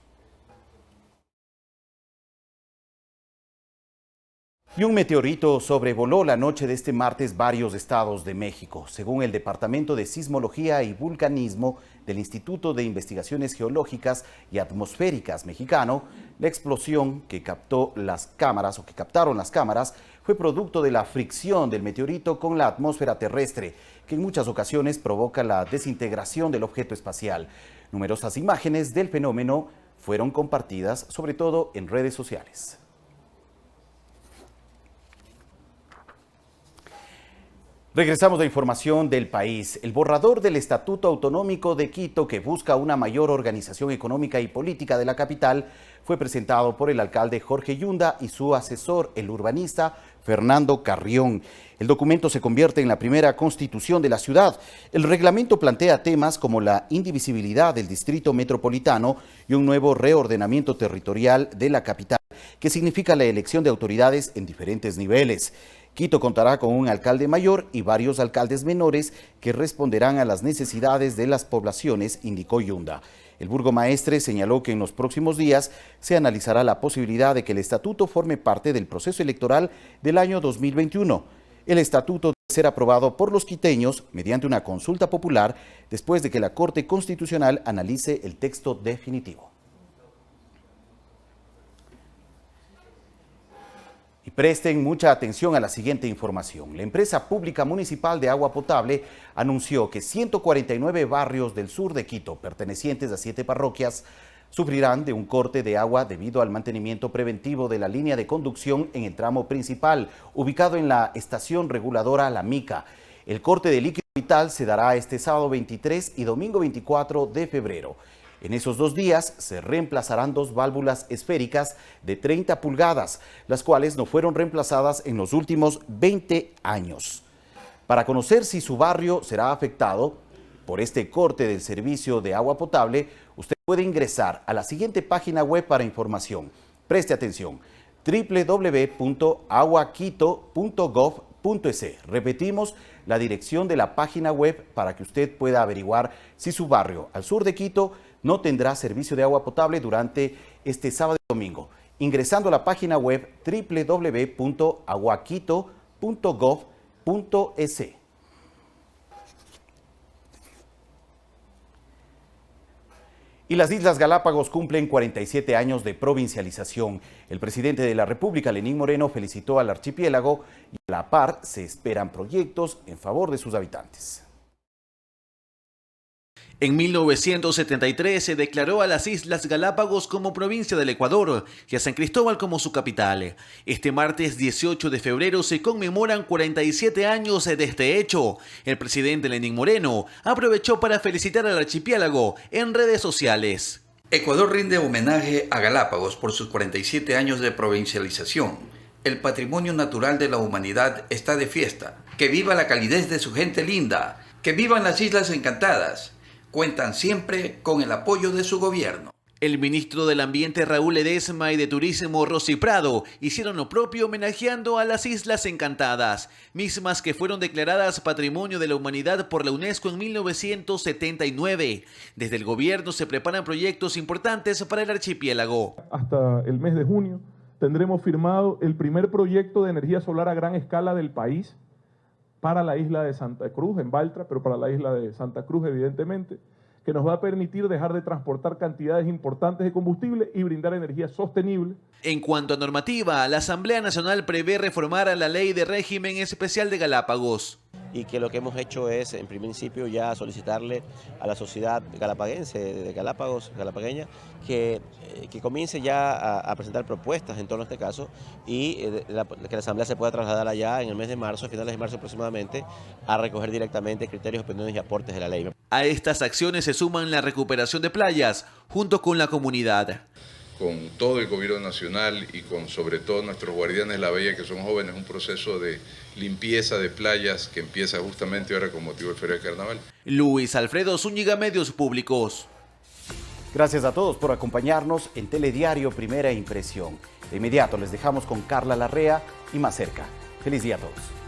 Y un meteorito sobrevoló la noche de este martes varios estados de México. Según el Departamento de Sismología y Vulcanismo del Instituto de Investigaciones Geológicas y Atmosféricas mexicano, la explosión que captaron las cámaras fue producto de la fricción del meteorito con la atmósfera terrestre, que en muchas ocasiones provoca la desintegración del objeto espacial. Numerosas imágenes del fenómeno fueron compartidas, sobre todo en redes sociales. Regresamos a información del país. El borrador del Estatuto Autonómico de Quito, que busca una mayor organización económica y política de la capital, fue presentado por el alcalde Jorge Yunda y su asesor, el urbanista Fernando Carrión. El documento se convierte en la primera constitución de la ciudad. El reglamento plantea temas como la indivisibilidad del distrito metropolitano y un nuevo reordenamiento territorial de la capital, que significa la elección de autoridades en diferentes niveles. Quito contará con un alcalde mayor y varios alcaldes menores que responderán a las necesidades de las poblaciones, indicó Yunda. El burgomaestre señaló que en los próximos días se analizará la posibilidad de que el estatuto forme parte del proceso electoral del año 2021. El estatuto debe ser aprobado por los quiteños mediante una consulta popular después de que la Corte Constitucional analice el texto definitivo. Y presten mucha atención a la siguiente información. La empresa pública municipal de agua potable anunció que 149 barrios del sur de Quito, pertenecientes a 7 parroquias, sufrirán de un corte de agua debido al mantenimiento preventivo de la línea de conducción en el tramo principal, ubicado en la estación reguladora La Mica. El corte de líquido vital se dará este sábado 23 y domingo 24 de febrero. En esos 2 días se reemplazarán 2 válvulas esféricas de 30 pulgadas, las cuales no fueron reemplazadas en los últimos 20 años. Para conocer si su barrio será afectado por este corte del servicio de agua potable, usted puede ingresar a la siguiente página web para información. Preste atención: www.aguaquito.gov.es. Repetimos la dirección de la página web para que usted pueda averiguar si su barrio al sur de Quito no tendrá servicio de agua potable durante este sábado y domingo. Ingresando a la página web www.aguaquito.gov.es. Y las Islas Galápagos cumplen 47 años de provincialización. El presidente de la República, Lenín Moreno, felicitó al archipiélago y a la par se esperan proyectos en favor de sus habitantes. En 1973 se declaró a las Islas Galápagos como provincia del Ecuador y a San Cristóbal como su capital. Este martes 18 de febrero se conmemoran 47 años de este hecho. El presidente Lenín Moreno aprovechó para felicitar al archipiélago en redes sociales. Ecuador rinde homenaje a Galápagos por sus 47 años de provincialización. El patrimonio natural de la humanidad está de fiesta. Que viva la calidez de su gente linda. Que vivan las Islas Encantadas. Cuentan siempre con el apoyo de su gobierno. El ministro del Ambiente Raúl Ledesma y de Turismo Rosy Prado hicieron lo propio homenajeando a las Islas Encantadas, mismas que fueron declaradas Patrimonio de la Humanidad por la UNESCO en 1979. Desde el gobierno se preparan proyectos importantes para el archipiélago. Hasta el mes de junio tendremos firmado el primer proyecto de energía solar a gran escala del país, para la isla de Santa Cruz, en Baltra, pero para la isla de Santa Cruz, evidentemente, que nos va a permitir dejar de transportar cantidades importantes de combustible y brindar energía sostenible. En cuanto a normativa, la Asamblea Nacional prevé reformar la Ley de Régimen Especial de Galápagos. Y que lo que hemos hecho es, en principio, ya solicitarle a la sociedad galapaguense de Galápagos, galapagueña, que comience ya a presentar propuestas en torno a este caso y que la Asamblea se pueda trasladar allá en el mes de marzo, a finales de marzo aproximadamente, a recoger directamente criterios, opiniones y aportes de la ley. A estas acciones se suman la recuperación de playas junto con la comunidad. Con todo el gobierno nacional y con sobre todo nuestros guardianes de la bahía, que son jóvenes, un proceso de limpieza de playas que empieza justamente ahora con motivo del Feria del Carnaval. Luis Alfredo Zúñiga, Medios Públicos. Gracias a todos por acompañarnos en Telediario Primera Impresión. De inmediato les dejamos con Carla Larrea y Más Cerca. Feliz día a todos.